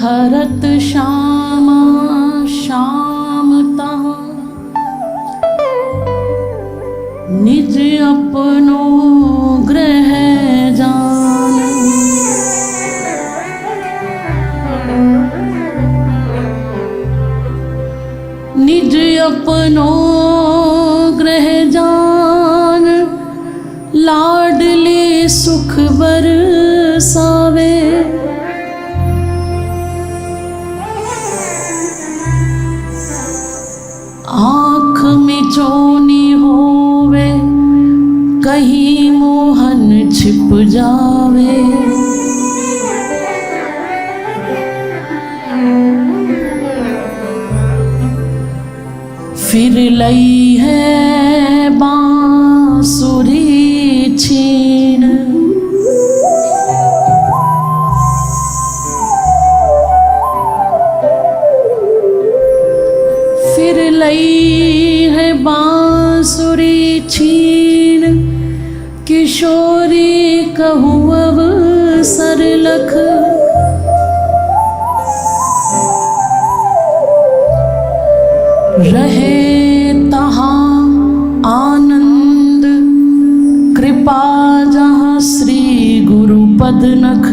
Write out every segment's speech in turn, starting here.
हरत श्यामा श्यामता निज अपनो ग्रह जान। निज अपनो ग्रह जान लाडले सुख बरसावे। आँख में चोनी होवे कहीं मोहन छिप जावे। फिर लई है बांसुरी छीन। फिर लई है बांसुरी छीन किशोरी कहूँ अब सरलख। रहे तहाँ आनंद कृपा जहाँ श्री गुरु पद नख।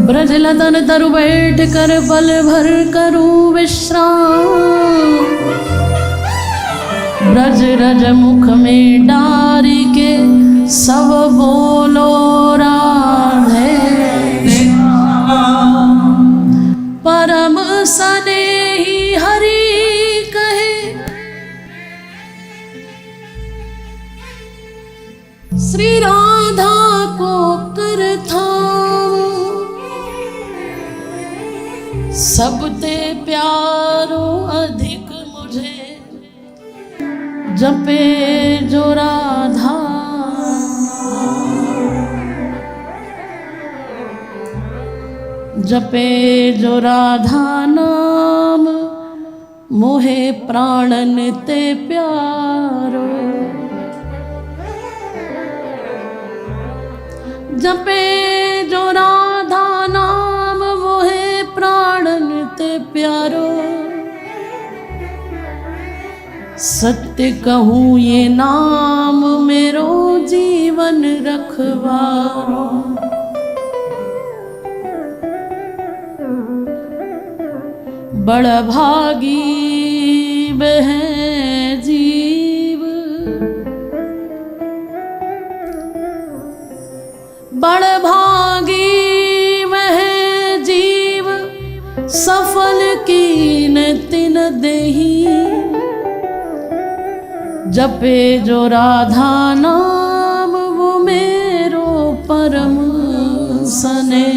ब्रज लदन तरु बैठ कर बल भर करूं विश्राम। ब्रज रज मुख में डारी के सब बोलो राधे। परम सनेही हरि कहे श्री राधा को कर थाम। सबते प्यारो अधिक मुझे जपे जो राधा। जपे जो राधा नाम मोहे प्राणन ते प्यारो। जपे जो राधा नाम मोहे प्राणन ते प्यारो। सत्य कहूँ ये नाम मेरो जीवन रखवारो। बड़ भागी बह जीव। बड़ भागी वह जीव सफल कीन तिन देही। जपे जो राधा नाम वो मेरो परम सने।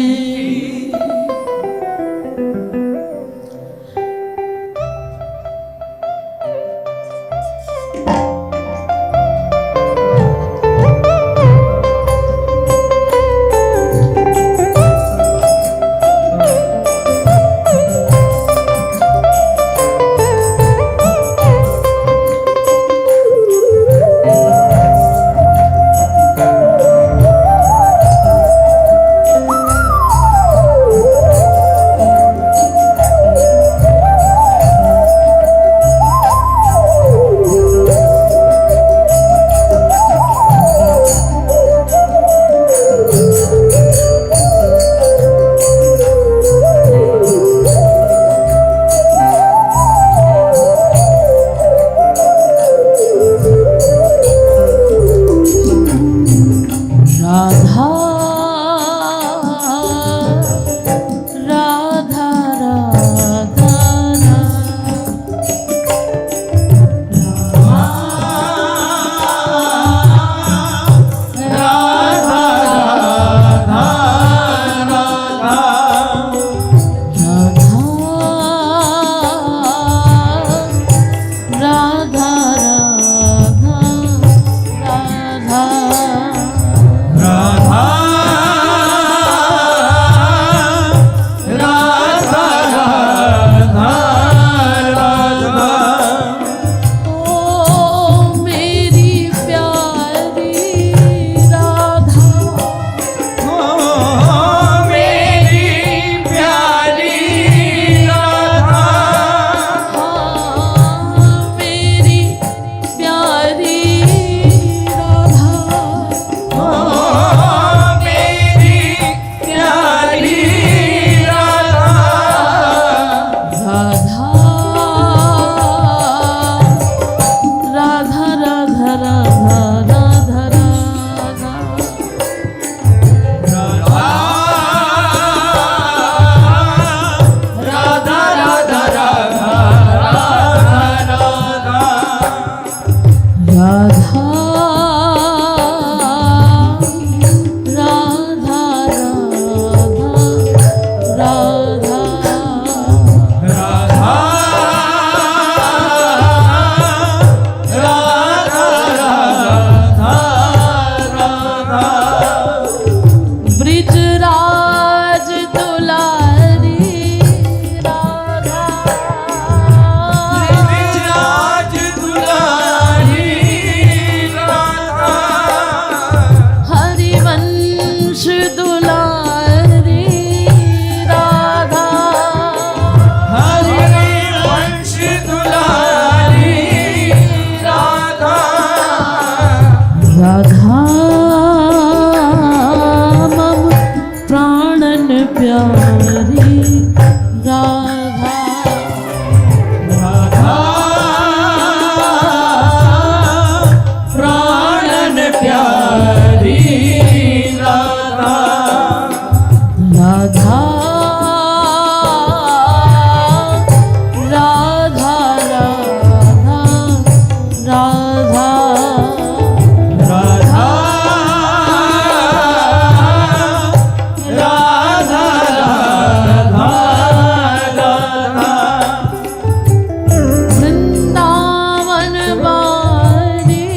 राधा राधा राधा राधा ब्रिजराज दुलारी राधा ब्रिजराज दुलारी राधा हरिवंश दुलारी राधा हरिवंश दुलारी राधा राधा मम प्राणन प्यारी राधा राधा प्राणन प्यारी राधा राधा राधा राधा राधा राधा राधा राधा वृंदावन वाली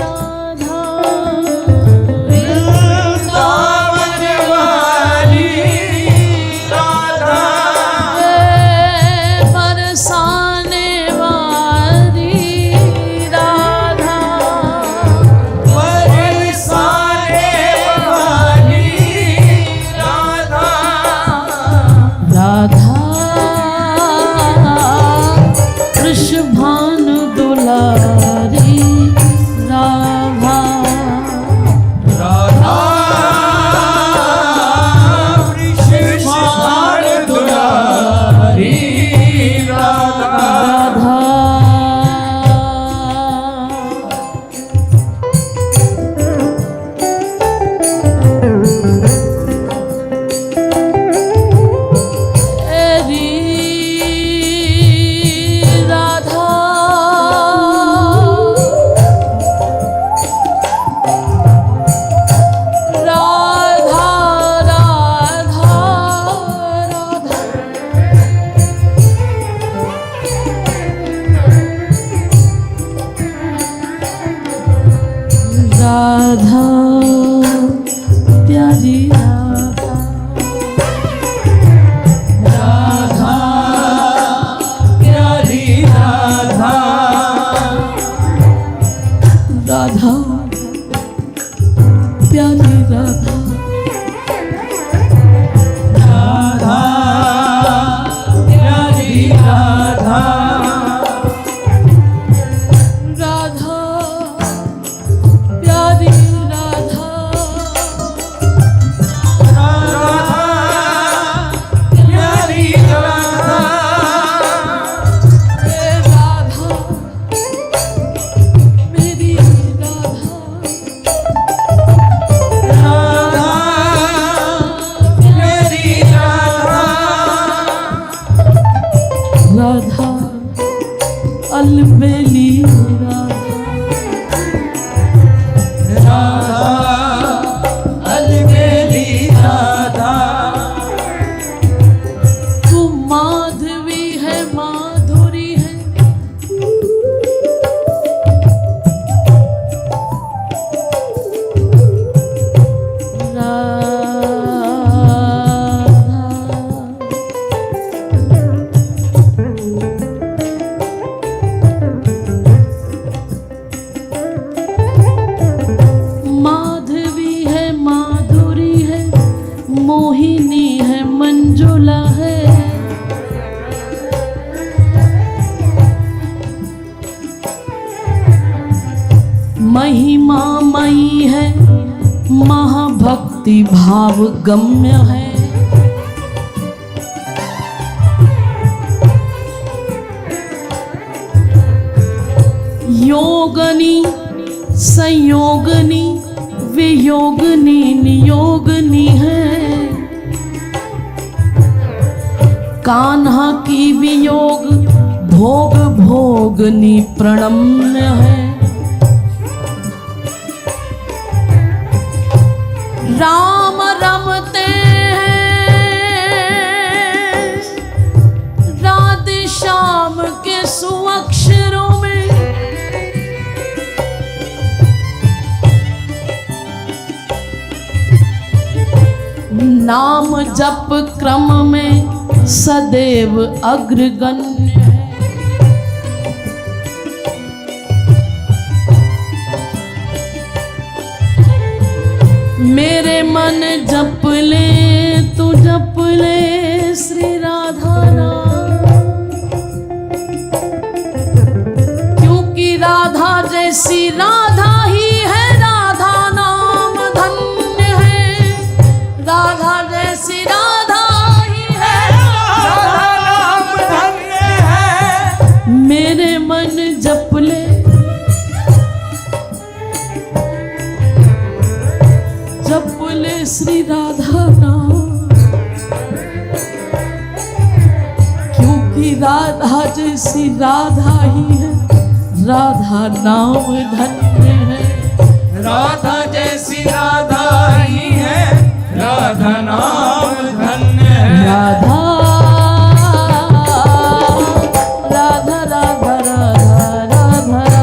राधा वृंदावन वाली राधा बरसाने वाली राधा बरसाने वाली राधा राधा वृषभानु दुलारी राधा राधा वृषभान दुलारी राधा राधा एरी राधा राधा राधा राधा राधा प्यारी राधा राधा प्यारी राधा राधा प्यारी राधा राधा प्यारी राधा राधा प्यारी राधा राधा प्यारी राधा हे राधा मेरी राधा राधा प्यारी राधा राधा अलबेली राधा राधा अलबेली राधा तू माधवी है माधुरी है राधा माधवी है माधुरी है मोहिनी है मंजुला है महिमा मई है महाभक्ति भाव गम्य है योगनी संयोगनी वियोगनी नियोगनी है कान्हा की वियोग भोग भोगनी प्रणम्य है राम रमते हैं राधे श्याम के सुअक्षरों में। नाम जप क्रम में सदैव अग्रगण्य है। मेरे मन जप ले तू जप ले श्री राधा नाम, क्योंकि राधा जैसी राधा ही है, राधा नाम धन्य है। राधा जैसी राधा ही है, राधा नाम धन्य है। मेरे मन जप ले जप ले श्री राधा नाम, क्योंकि राधा जैसी राधा ही है, राधा नाम धन्य है। राधा जैसी राधा ही है, राधा नाम धन्य है। राधा राधा राधा राधा राधा राधा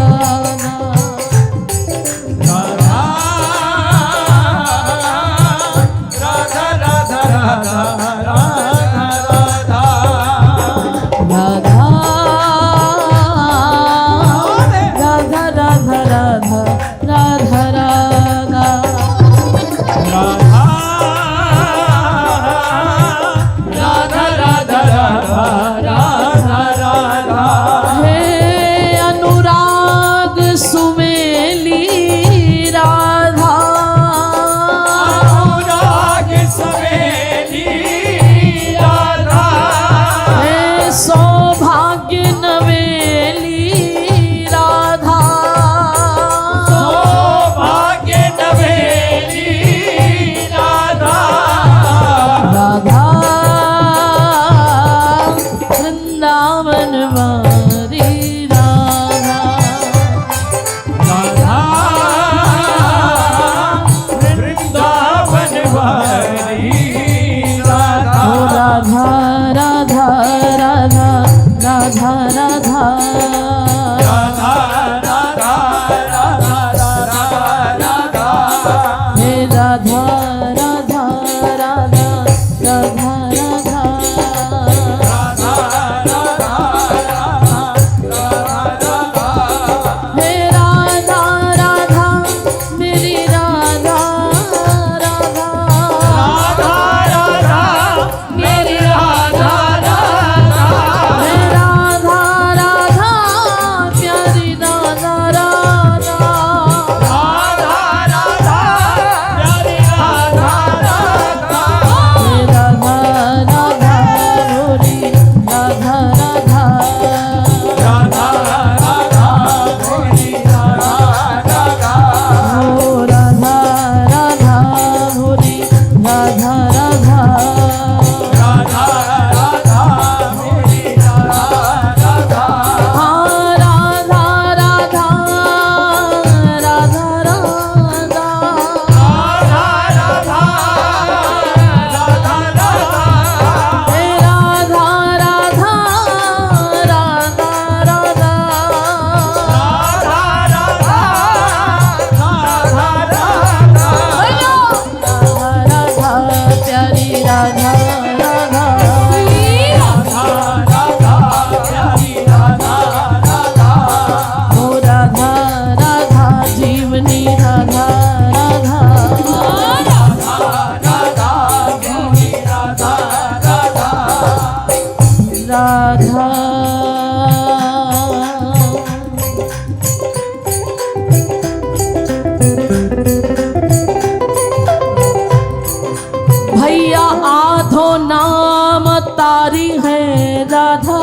राधा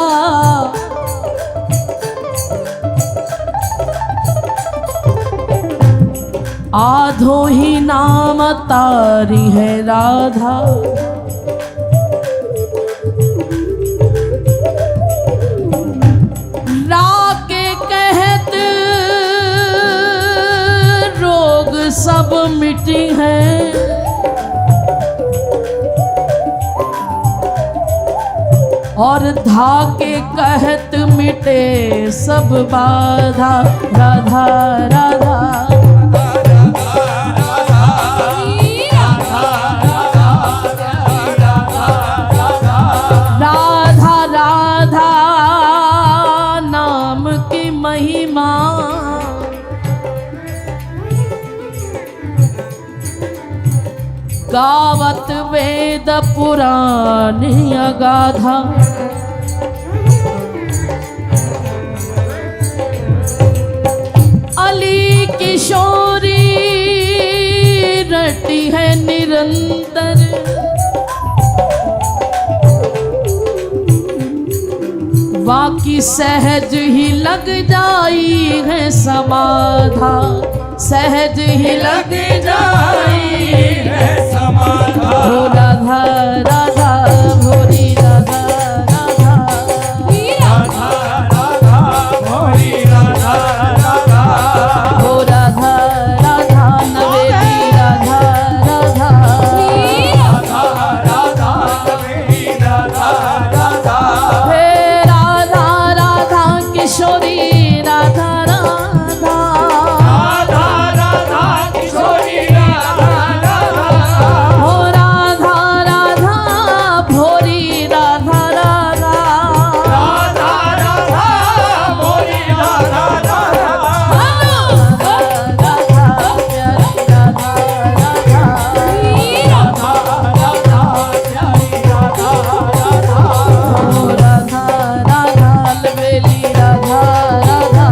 आधो ही नाम तारी है राधा। राके कहत रोग सब मिटी है, और धा के कहत मिटे सब बाधा। राधा राधा राधा राधा नाम की महिमा गावत वेद पुराण अगाधा। अली किशोरी रटी है निरंतर बाकी सहज ही लग जाई है समाधा। सहज ही लग जाई है समाधा। हो राधा राधा भोरी राधा राधा राधा राधा भोरी राधा राधा हो राधा राधा नवेली राधा राधा राधा राधा नवेली राधा राधा हे राधा राधा किशोरी राधा राधा राधा राधा किशोरी राधा राधा हो राधा राधा भोरी राधा राधा राधा राधा भोरी राधा राधा राधा प्यारी राधा राधा राधा राधा प्यारी राधा राधा हो राधा राधा लवेली राधा राधा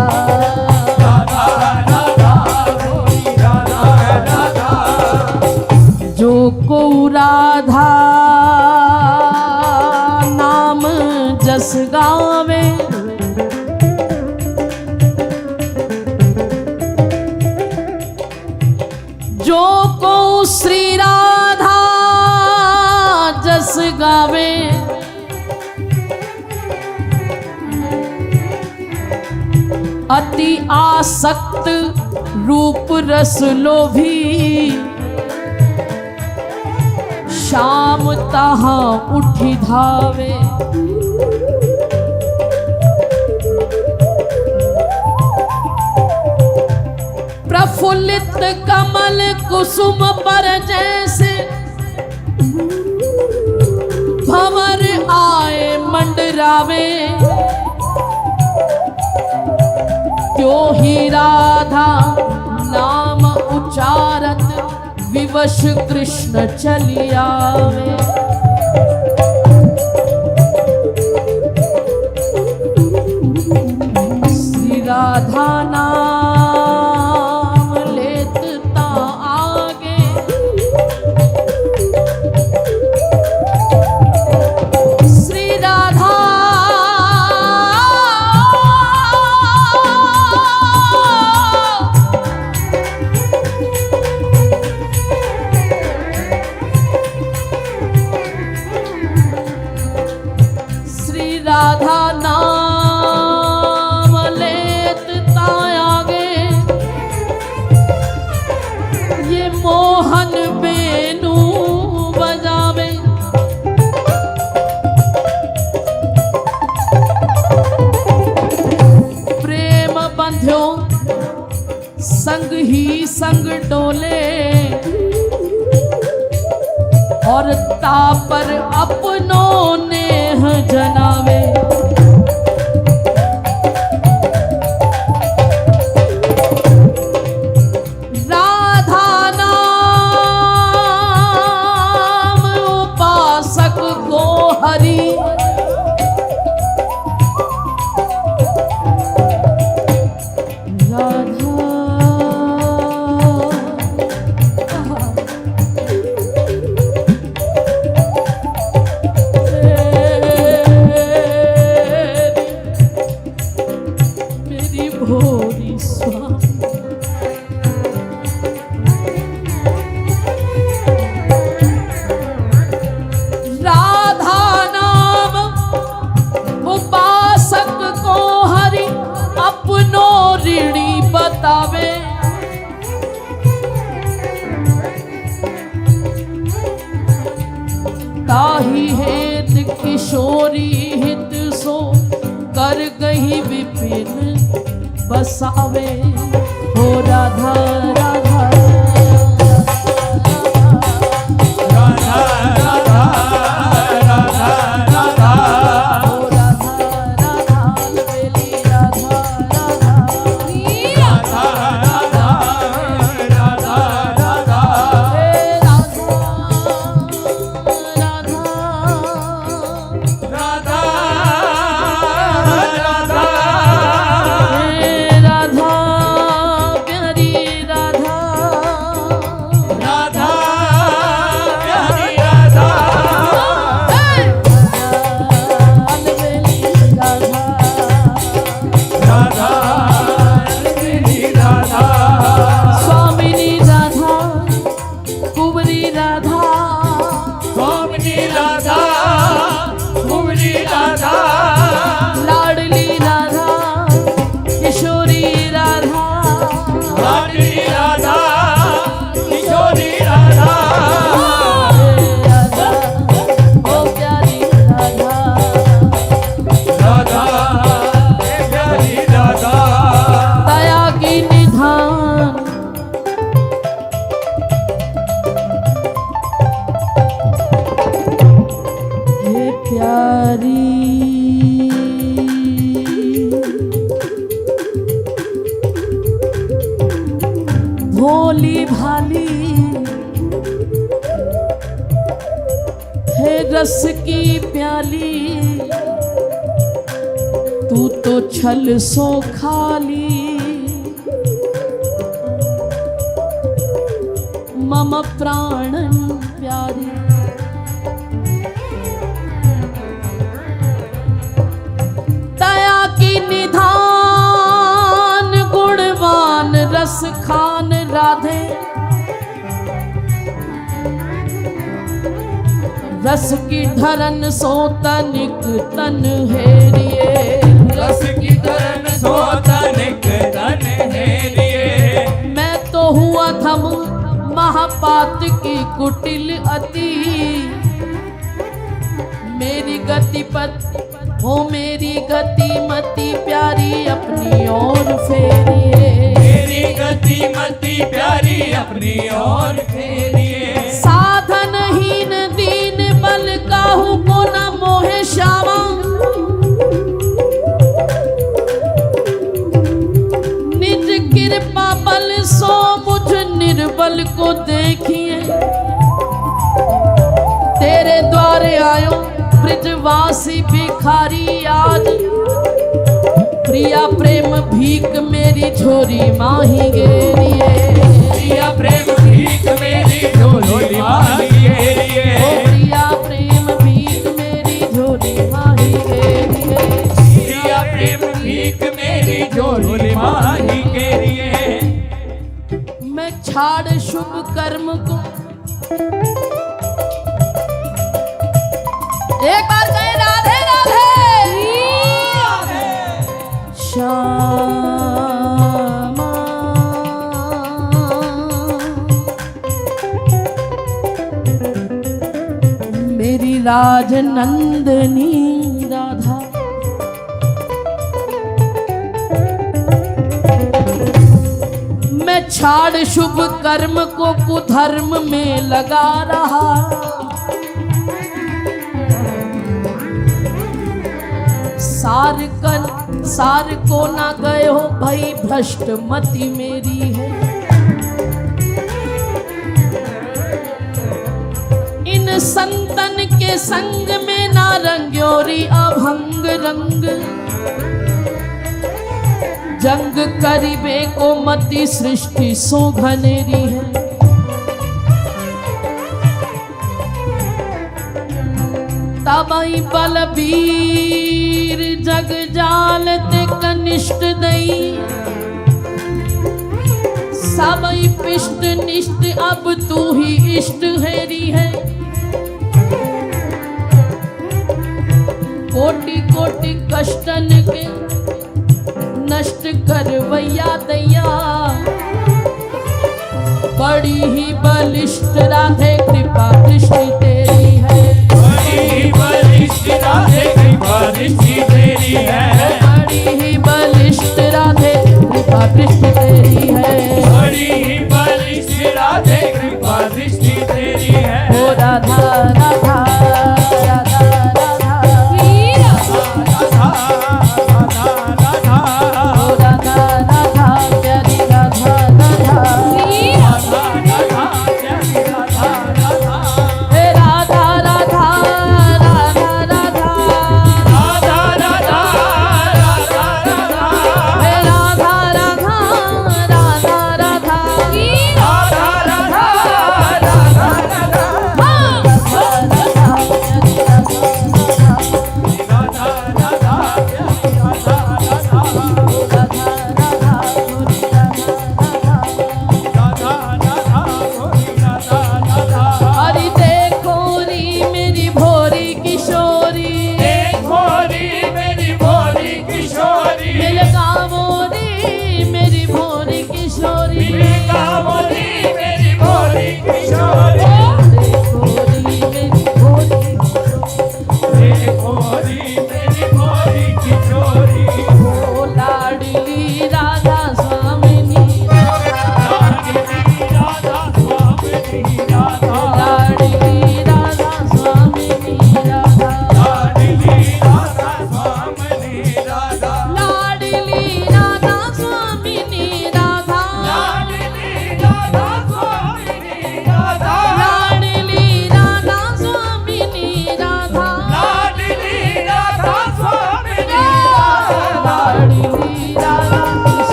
राधा राधा भोरी राधा राधा जो को राधा नाम जस गावे जो को श्री राधा जस गावे अति आसक्त रूप रस लोभी शाम तहाँ उठी धावे। प्रफुल्लित कमल कुसुम पर जैसे भंवर आए मंडरावे। क्यों ही राधा नाम उचारत विवश कृष्ण चली आवे। श्री राधा नाम लेत ता आगे श्री राधा श्री राधा नाम लेत ता आगे ये मोहन बेनू बजावे। प्रेम बंध्यो संग ही संग डोले और तापर अपनों नेह जनावे। राधा नाम उपासक को हरि मेरी भोरी स्वामी राधा नाम उपासक को हरि अपनो ऋणी बतावे। ताही हेत किशोरी कर गही विपिन बसावे हो राधा राधा राधा राधा राधा राधा हो राधा राधा बेली राधा राधा राधा राधा राधा राधा हे राधा राधा राधा राधा हे राधा प्यारी राधा राधा प्यारी राधा अलबेली राधा राधा मेरी राधा स्वामिनी राधा कुंवरी राधा स्वामिनी राधा कुंवरी राधा लाडली राधा किशोरी राधा लाडली राधा किशोरी राधा राधा ओ प्यारी राधा राधा प्यारी राधा दया की निधान हे प्यारी भोली भाली है रस की प्याली तू तो छल सो खाली मम प्राणन प्यारी दया की निधान गुणवान रस खान राधे रस की धरन सो तनिक तन हेरिए रस की धरन सो तनिक तन हेरिए मैं तो हुआ थम महापात की कुटिल अति मेरी गतिपत हो मेरी गति मति प्यारी अपनी ओर फेरिए मेरी गति मति प्यारी अपनी ओर फेरिए साधनहीन दीन बल काहू को न मोहे श्यामा निज कृपा बल सो मुझ निर्बल को देखिए तेरे द्वारे आयो ब्रिजवासी भिखारी आज प्रिया प्रेम भीख मेरी झोरी माही गेरिए प्रिया प्रेम भीख मेरी झोली माही गेरिए ओ प्रिया प्रेम भीख मेरी झोली माही गेरिए प्रिया प्रेम भीख मेरी झोली माही गेरिए मैं छाड़ शुभ कर्म को एक बार कहे राधे राधे श्यामा मेरी राजनंदनी राधा मैं छाड़ शुभ कर्म को कुधर्म में लगा रहा सार को ना गए हो भाई भ्रष्ट मति मेरी है इन संतन के संग में ना रंग्योरी अभंग रंग जंग करीबे को मति सृष्टि सो घनेरी है तबई बलबीर जग जाल ते कनिष्ठ दई सबई पिष्ट निष्ठ अब तू ही इष्ट हेरी है कोटि कोटि कष्टन के नष्ट करवैया दैया बड़ी ही बलिष्ठ राधे कृपा दृष्टि तेरी है बड़ी बलिष्ठ राधे कृपा दृष्टि तेरी है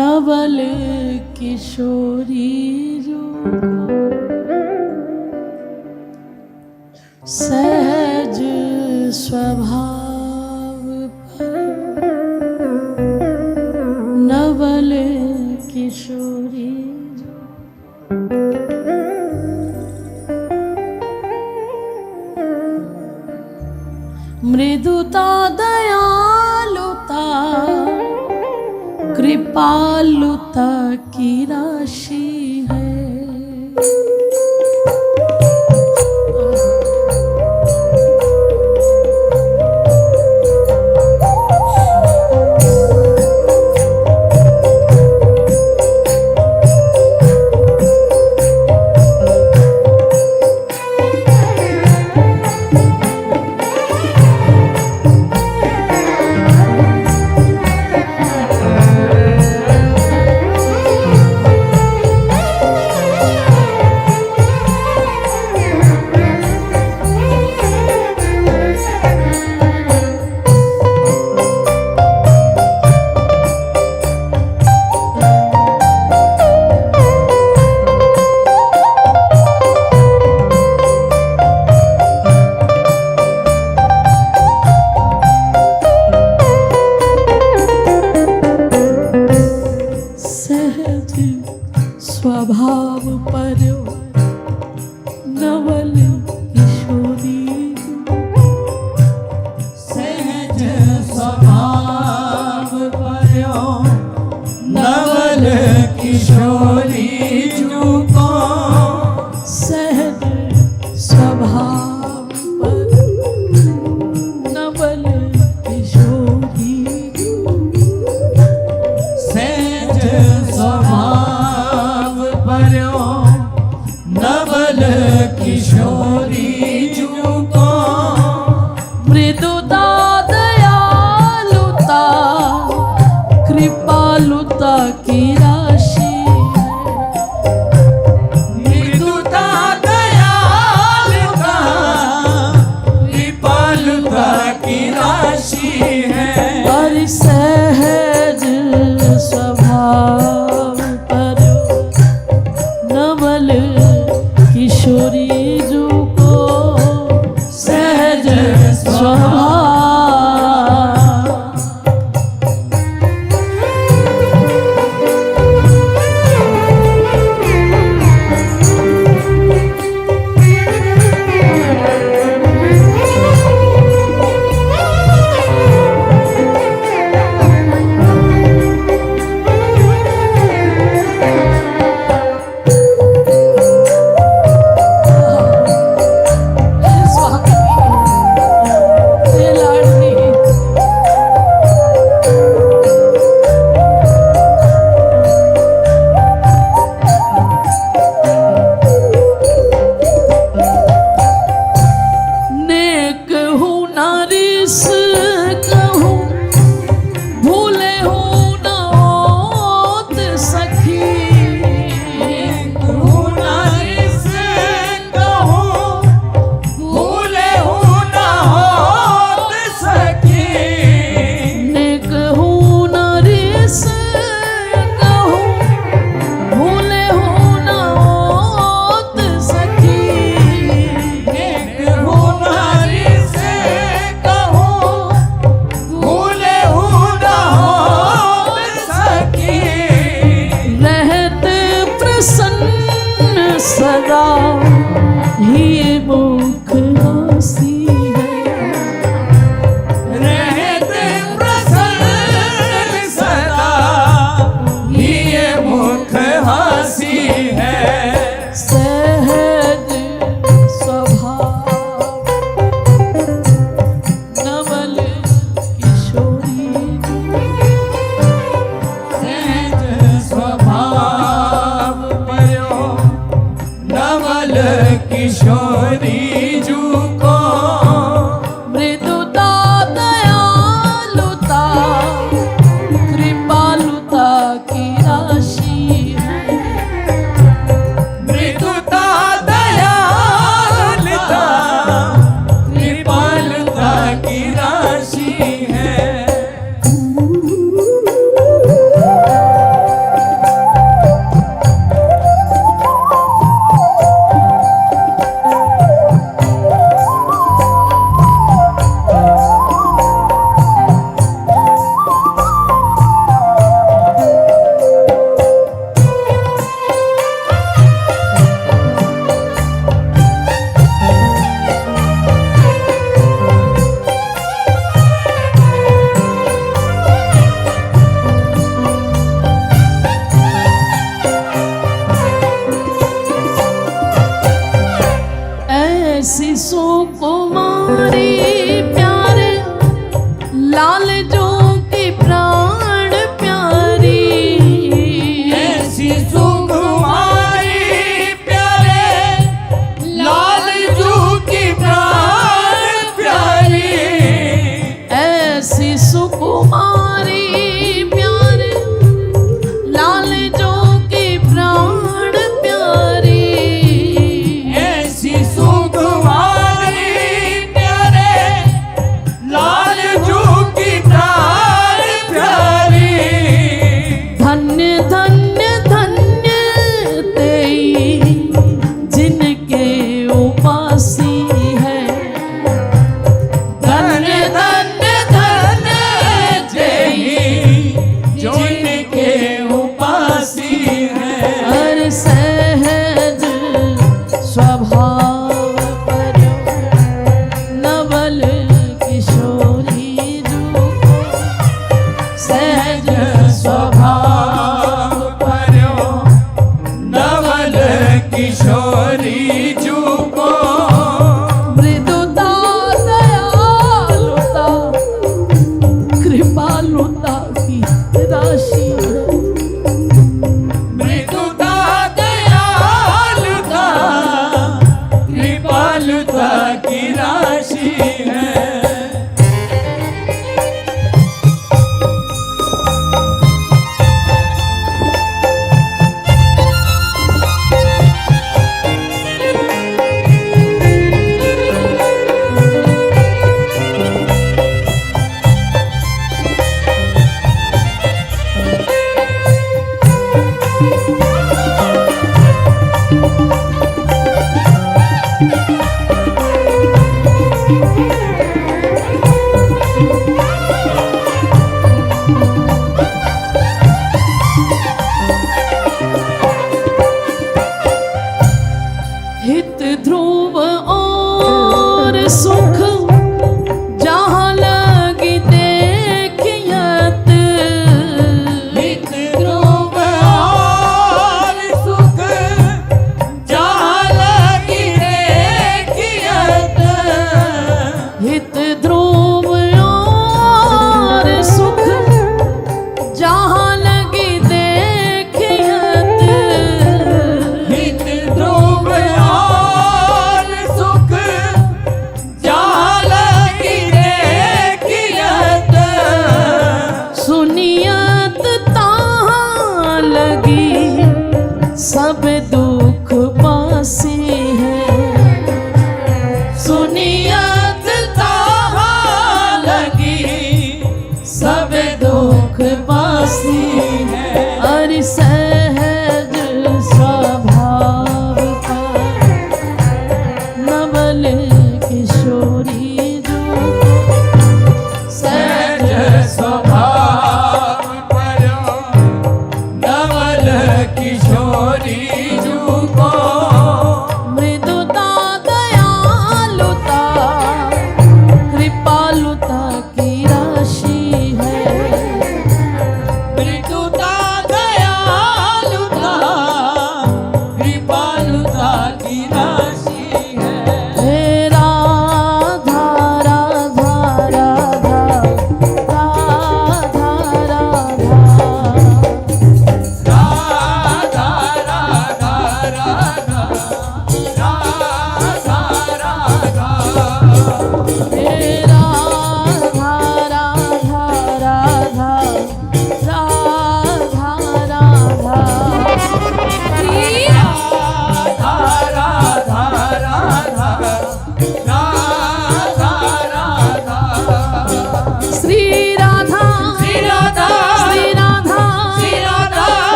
नवल किशोरी जो सहज स्वभाव पर नवल किशोरी जो मृदुता दयालुता कृपालुता की राशि है। स्वभाव पर नवल किशोरी सहज स्वभाव पर्यो नवल किशोरी को सहज स्वभाव पर नवल किशोरी सहज स्वभाव पर्यो नवल किशोरी को मृदुता दयालुता कृपालुता की राशि मृदुता दयालुता कृपालुता की राशि है। और सहज स्वभाव पर नवल किशोरी जो को सहज स्वभाव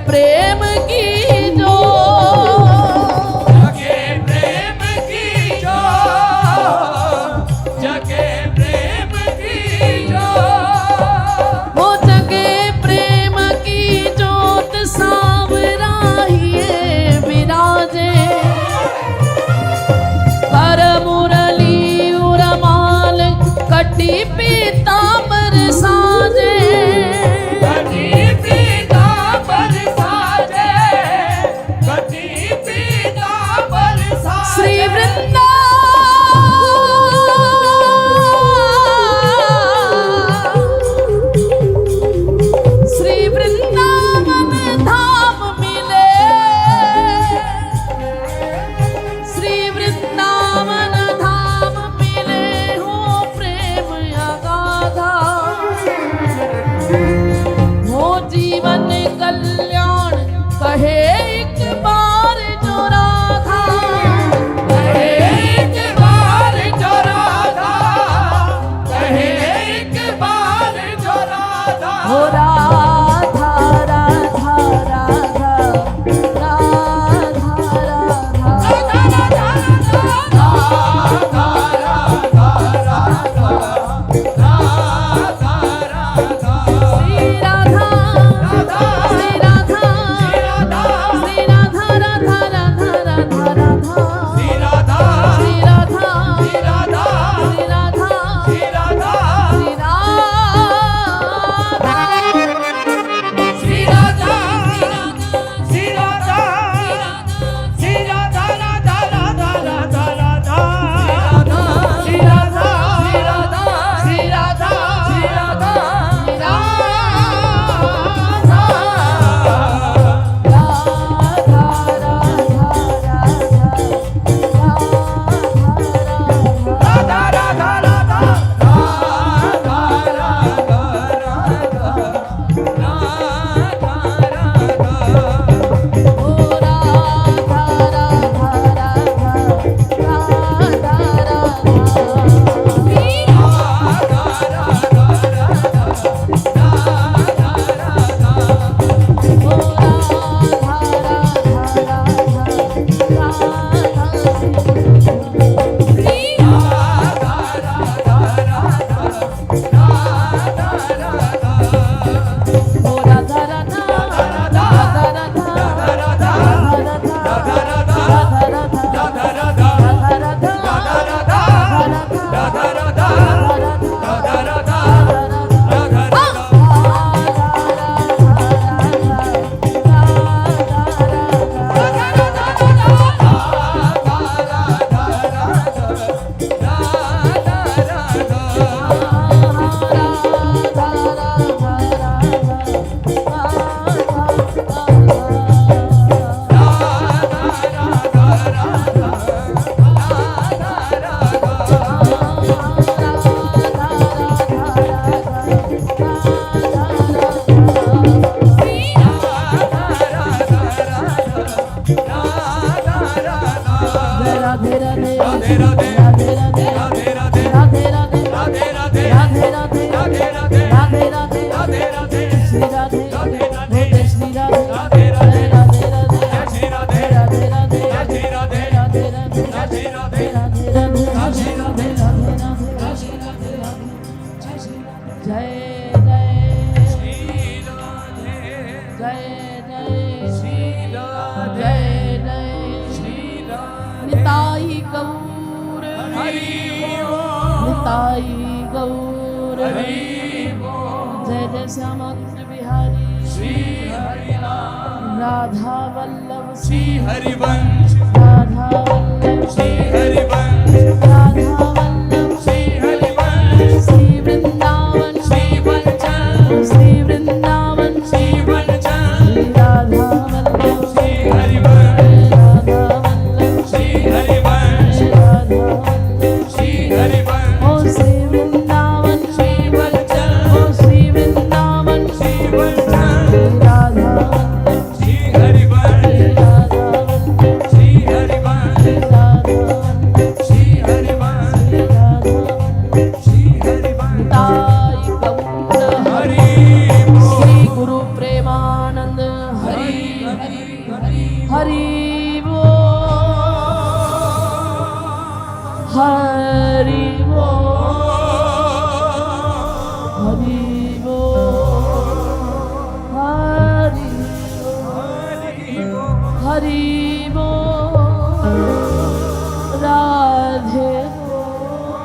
प्रेम की जो जगे प्रेम की जो जगे प्रेम की जो वो जगे प्रेम की जोत सांवराहिए विराजे कर मुरली उरमाल कटी पीतांबर साजे कटी पीतांबर साजे कटी पीतांबर साजे श्री वृंदा श्री वृंदावन धाम मिले श्री वृंदावन धाम मिले हो प्रेम अगाधा हो जीवन कल्याण कहे एक बार जो राधा कहे एक बार जो राधा कहे एक बार जो राधा हो राधा राधा राधा राधा श्री राधा श्री राधा श्री राधा राधा राधा राधा राधा श्री राधा श्री राधा श्री राधा श्री श्यामानंद बिहारी श्री हरिनाम राधा वल्लभ श्री हरिवंश राधा वल्लभ श्री हरिवंश राधा वल्लभ श्री हरिवंश श्री वृंदावन श्री वंचन श्री वृंदावन श्री वंचन श्री राधा वल्लभ श्री हरिवंश राधा वल्लभ श्री हरिवंश राधा वल्लभ श्री हरिवंश ओ श्री वृंदावन श्री वंचन ओ श्री वृंदावन श्री वंचन श्री राधा वल्लभ श्री हरिवंश राधा वल्लभ श्री हरिवंश राधा वल्लभ श्री हरिवंश हरि बोल हरि बोल हरि बोल हरि बोल राधे बोल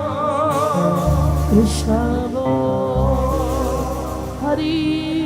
कृष्ण बोल हरि